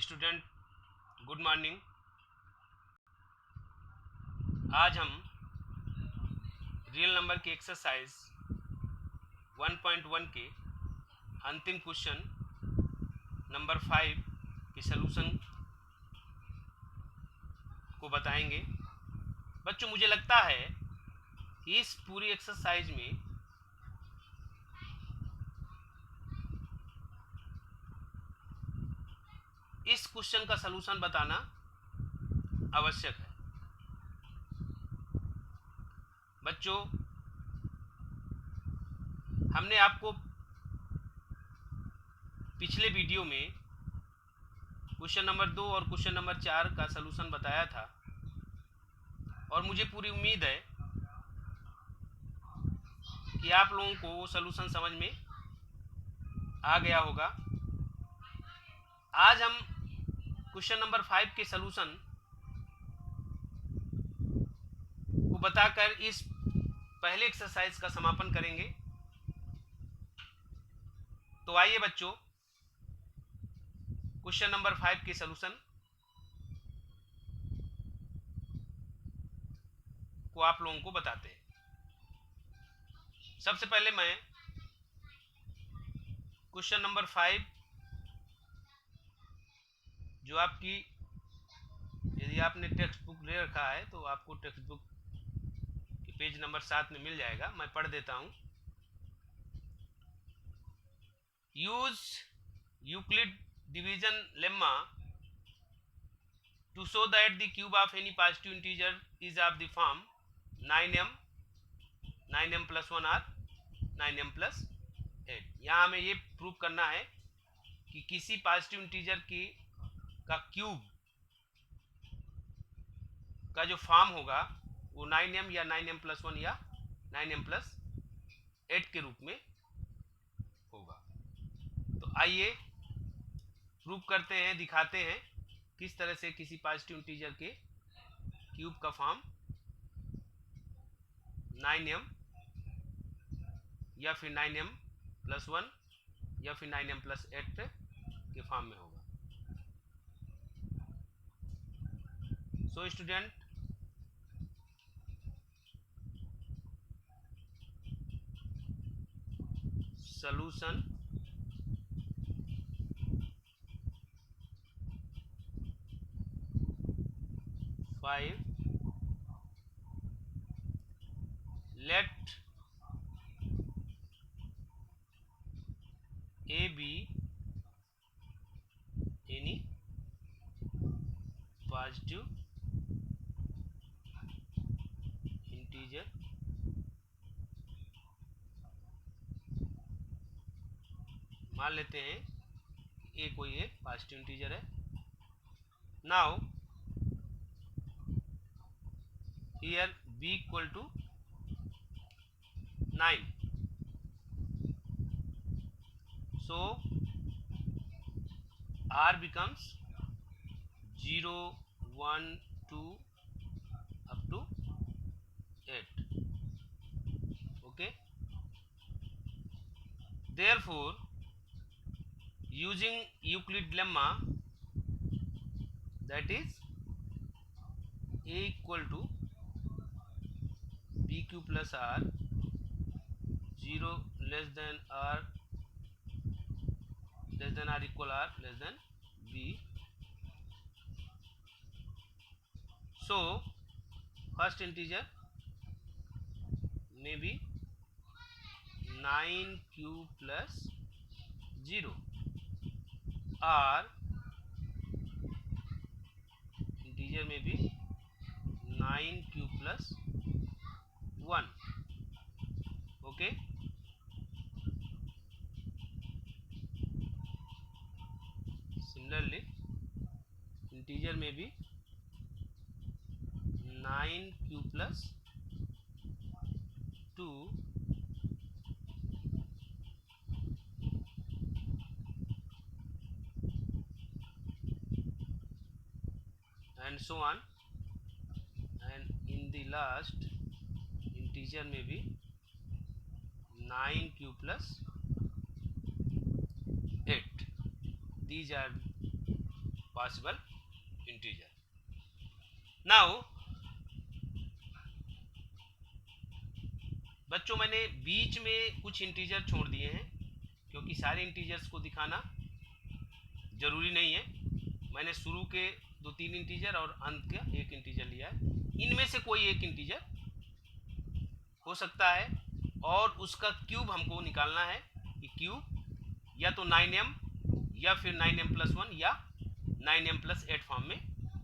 Student good morning. आज हम real number के एक्सरसाइज 1.1 के अंतिम क्वेश्चन नंबर 5 के सलूशन को बताएंगे। बच्चों, मुझे लगता है कि इस पूरी एक्सरसाइज में इस क्वेश्चन का सलूशन बताना आवश्यक है। बच्चों, हमने आपको पिछले वीडियो में क्वेश्चन नंबर 2 और क्वेश्चन नंबर 4 का सलूशन बताया था और मुझे पूरी उम्मीद है कि आप लोगों को वो सलूशन समझ में आ गया होगा। आज हम क्वेश्चन नंबर 5 के सलूशन को बताकर इस पहले एक्सरसाइज का समापन करेंगे। तो आइए बच्चों, क्वेश्चन नंबर 5 के सलूशन को आप लोगों को बताते हैं। सबसे पहले मैं क्वेश्चन नंबर 5 जो आपकी, यदि आपने टेक्स्ट बुक ले रखा है तो आपको टेक्स्ट बुक के पेज नंबर 7 में मिल जाएगा। मैं पढ़ देता हूं। Use Euclid division lemma to show that the cube of any positive integer is of the form 9m plus 1 or 9m plus 8। यहाँ हमें ये प्रूव करना है कि किसी पॉजिटिव इंटीजर की का क्यूब का जो फॉर्म होगा वो 9m या 9m plus 1 या 9m plus 8 के रूप में होगा। तो आइए प्रूव करते हैं, दिखाते हैं किस तरह से किसी पॉजिटिव इंटीजर के क्यूब का फॉर्म 9m या फिर 9m plus 1 या फिर 9m plus 8 के फॉर्म में होगा। So student, solution five, let a be any positive integer मान लेते हैं a कोई एक पॉजिटिव इंटीजर है। Now here b equal to 9, so r becomes 0, 1, 2 up to 8. Okay, therefore using Euclid lemma, that is a equal to bq plus r, 0 less than r less than r equal r less than b. So first integer may be 9q plus 0 or integer may be 9q plus 1. Okay, similarly integer may be 9q plus 2 and so on, and in the last integer may be 9q plus 8. These are possible integer. Now बच्चों मैंने बीच में कुछ integer छोड़ दिए हैं क्योंकि सारे integers को दिखाना जरूरी नहीं है. मैंने शुरू के 2-3 इंटीजर और अंत का एक इंटीजर लिया है. इनमें से कोई एक इंटीजर हो सकता है और उसका क्यूब हमको निकालना है कि क्यूब या तो 9m या फिर 9m+1 या 9m+8 फॉर्म में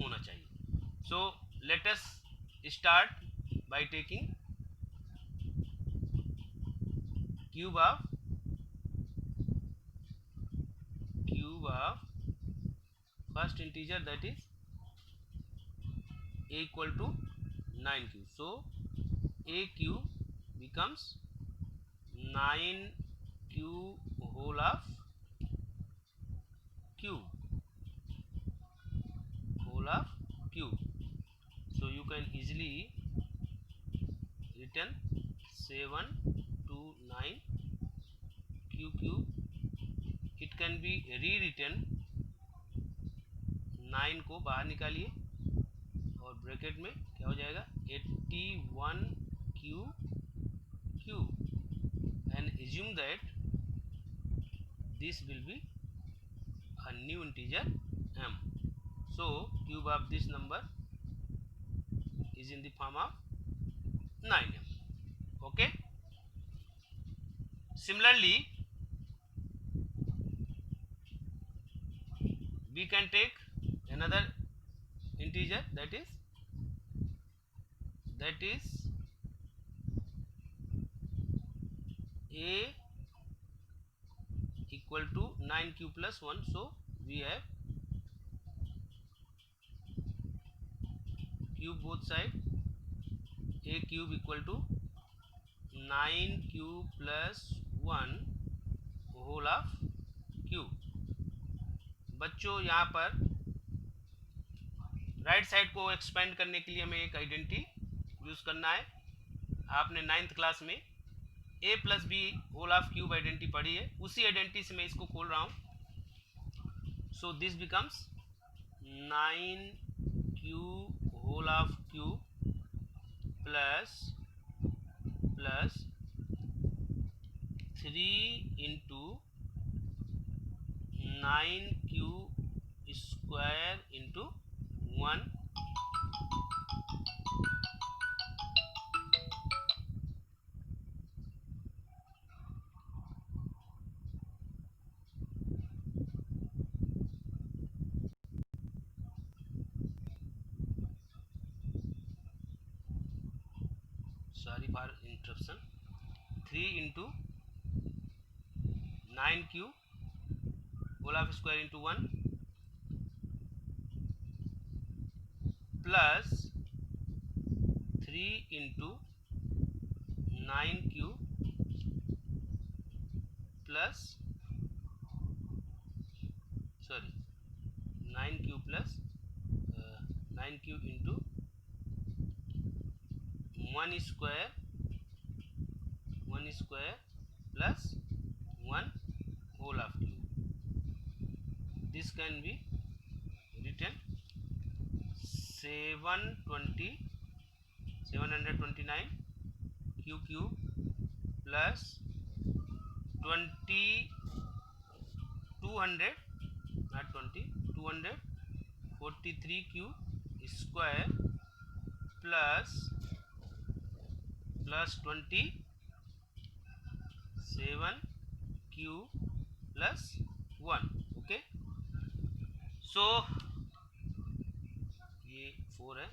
होना चाहिए. So let us start by taking cube of first integer, that is a equal to 9 cube. So a cube becomes 9 cube whole of cube. So you can easily written 7 to 9 cube. It can be rewritten, 9 को बाहर निकालिए और bracket में क्या हो जाएगा 81 cube and assume that this will be a new integer m. So cube of this number is in the form of 9m. Okay. Similarly, we can take another integer, that is a equal to 9 cube plus 1. So we have cube both side. A cube equal to 9 cube plus 1 whole of cube. बच्चों यहाँ पर right side को expand करने के लिए हमें एक identity use करना है. आपने 9th क्लास में a plus b whole of cube identity पढ़ी है. उसी आइडेंटिटी से मैं इसको खोल रहा हूँ. So this becomes 9 cube whole of cube plus 3 into 9 cube square into 1. Sorry for interruption. 3 into 9 cube whole of square into 1 plus 3 into 9 cube plus 9 cube plus 9 cube into 1 square plus 1 whole of cube. This can be written 729 cube plus 243 cube square plus 27 cube plus 1. Okay. सो ये 4 है.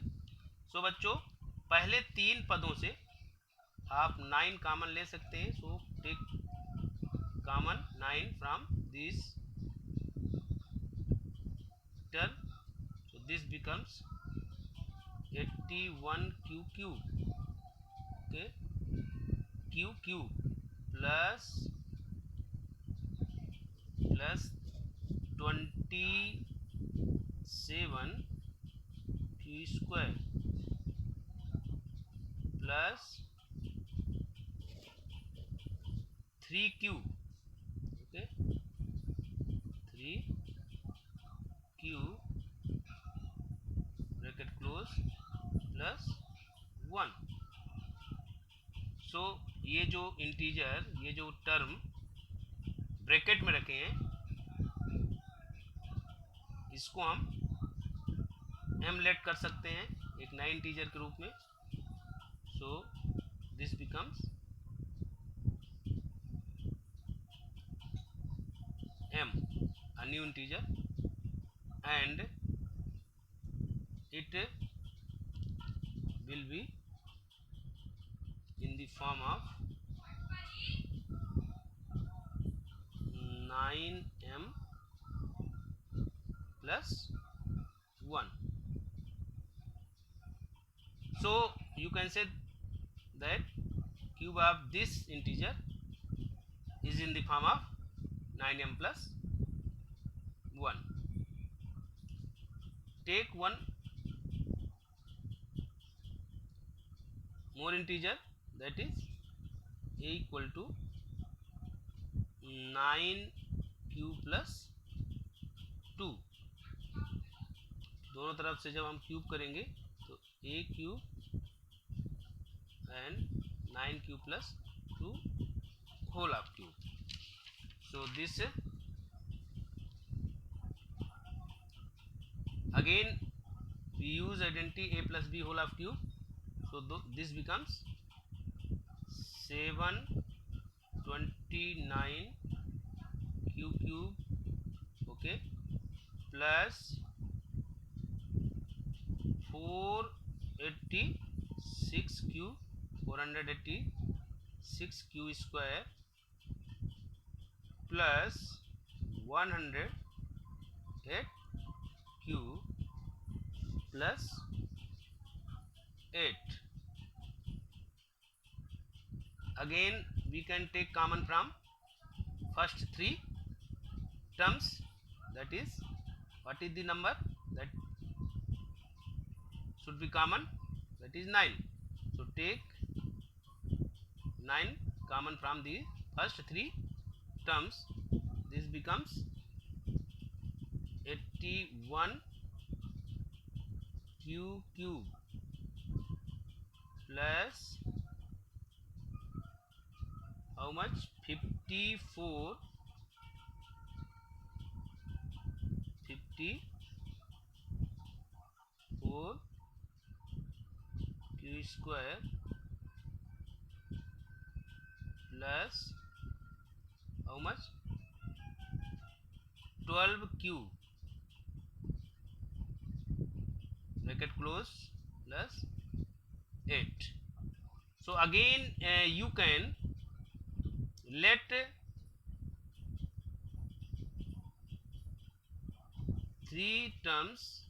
सो बच्चों पहले 3 पदों से आप 9 common ले सकते हैं. So take common 9 from this term. So this becomes 81 cube. Okay, cube plus 27 q square plus 3q. Okay, 3q plus 1। सो ये जो इंटीजर, ये जो टर्म ब्रैकेट में रखे हैं, इसको हम m लेट कर सकते हैं एक नए इंटीजर के रूप में। सो this becomes m, a new integer, and it will be in the form of 9m plus 1. So you can say that cube of this integer is in the form of 9m plus 1. Take one more integer, that is a equal to 9q plus 2. दोनों तरफ से जब हम cube करेंगे तो a cube and 9q plus 2 whole of cube. So this again we use identity a plus b whole of cube. So this becomes 729 q cube, okay, plus 486 q, 486 q square plus 108 q plus 8. Again we can take common from first three terms, that is what is the number that should be common, that is 9. So take 9 common from the first three terms. This becomes 81 q cube plus how much, 54 q square plus how much, 12q bracket close plus 8. So again you can let three terms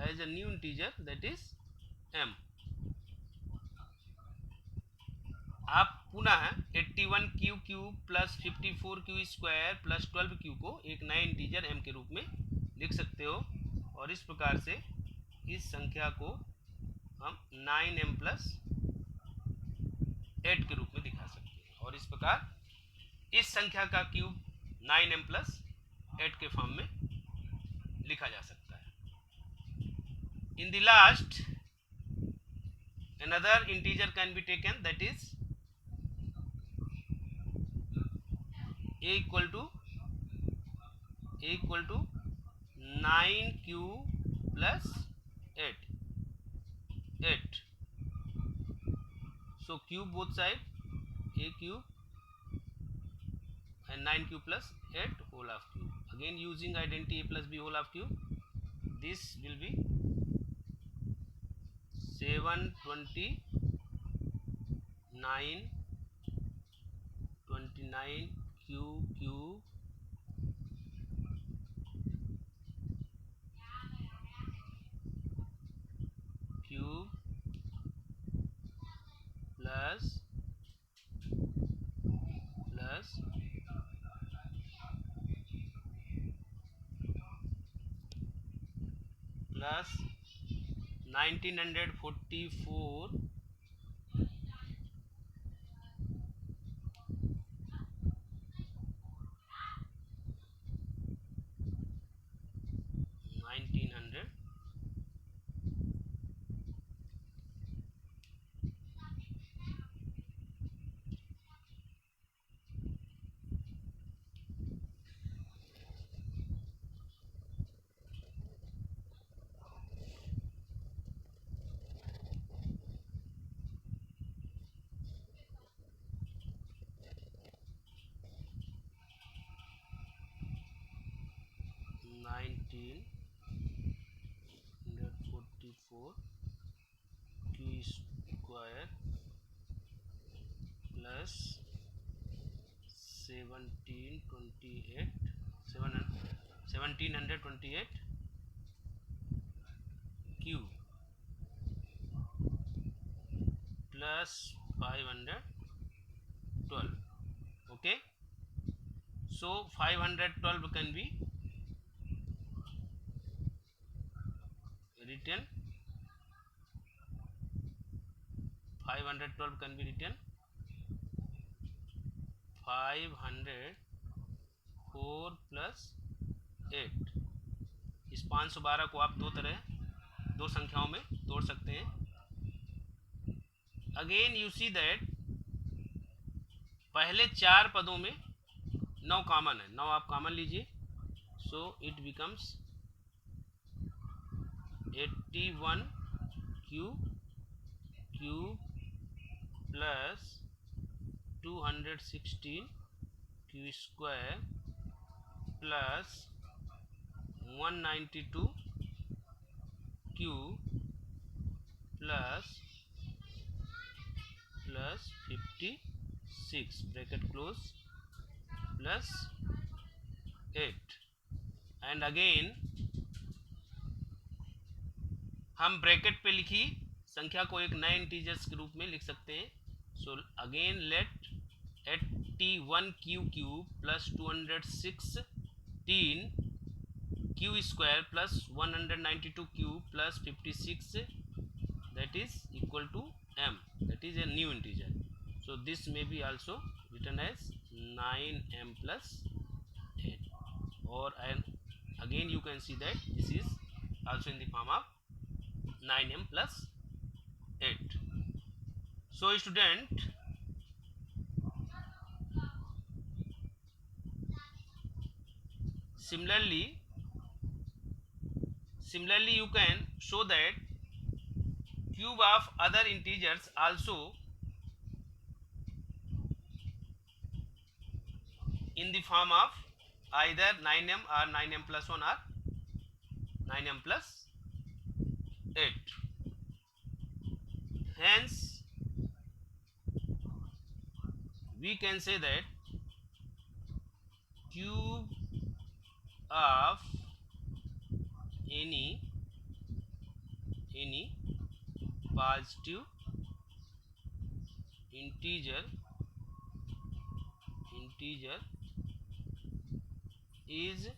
as a new integer, that is m. आप पुनः 81 Q cube plus 54 Q square plus 12 Q को एक नए integer m के रूप में लिख सकते हो, और इस प्रकार से इस संख्या को हम 9m प्लस 8 के रूप में दिखा सकते हैं, और इस प्रकार इस संख्या का क्यूब 9m प्लस 8 के फॉर्म में लिखा जा सकता है. In the last, another integer can be taken, that is a equal to 9q plus 8. So cube both side, a cube and 9q plus 8 whole of cube. Again using identity a plus b whole of cube, this will be 729 q cube plus 1944 1900 1744 Q square plus 1728 Q plus 512. Okay, so 512 can be written 504 plus 8. इस 512 को आप दो संख्याओं में तोड़ सकते हैं. Again you see that पहले 4 पदों में 9 कॉमन है. 9 आप कॉमन लीजिए, so it becomes 81 Q plus 216 Q square plus 192 Q plus 56 bracket close plus 8. And again हम ब्रैकेट पे लिखी संख्या को एक नए इंटीजर्स के रूप में लिख सकते हैं. So again let 81 Q plus 216 Q square plus 192 Q plus 56, that is equal to m, that is a new integer. So this may be also written as 9m plus 8, or again you can see that this is also in the form of 9m plus 8. So student, similarly you can show that cube of other integers also in the form of either 9m or 9m plus 1 or 9m plus 8. Hence we can say that cube of any positive integer is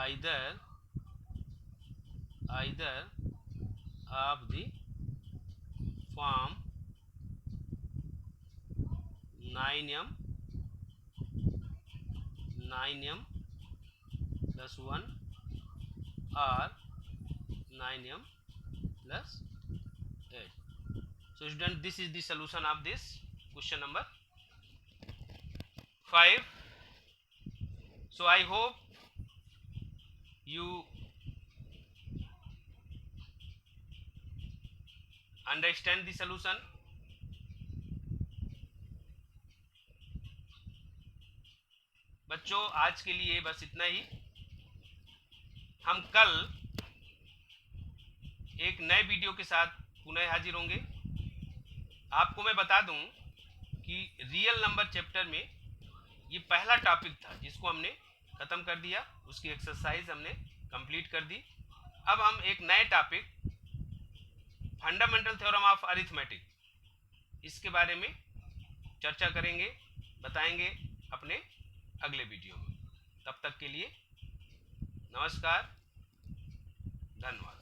either of the form 9m plus 1 or 9m plus 8. So student, this is the solution of this question number 5. So I hope you understand the solution. बच्चों, आज के लिए बस इतना ही. हम कल एक नए वीडियो के साथ पुनः हाजिर होंगे. आपको मैं बता दूं कि रियल नंबर चैप्टर में ये पहला टॉपिक था जिसको हमने ख़त्म कर दिया. उसकी एक्सरसाइज हमने कंप्लीट कर दी. अब हम एक नए topic fundamental theorem of arithmetic, इसके बारे में चर्चा करेंगे, बताएंगे अपने अगले वीडियो में. तब तक के लिए नमस्कार, धन्यवाद.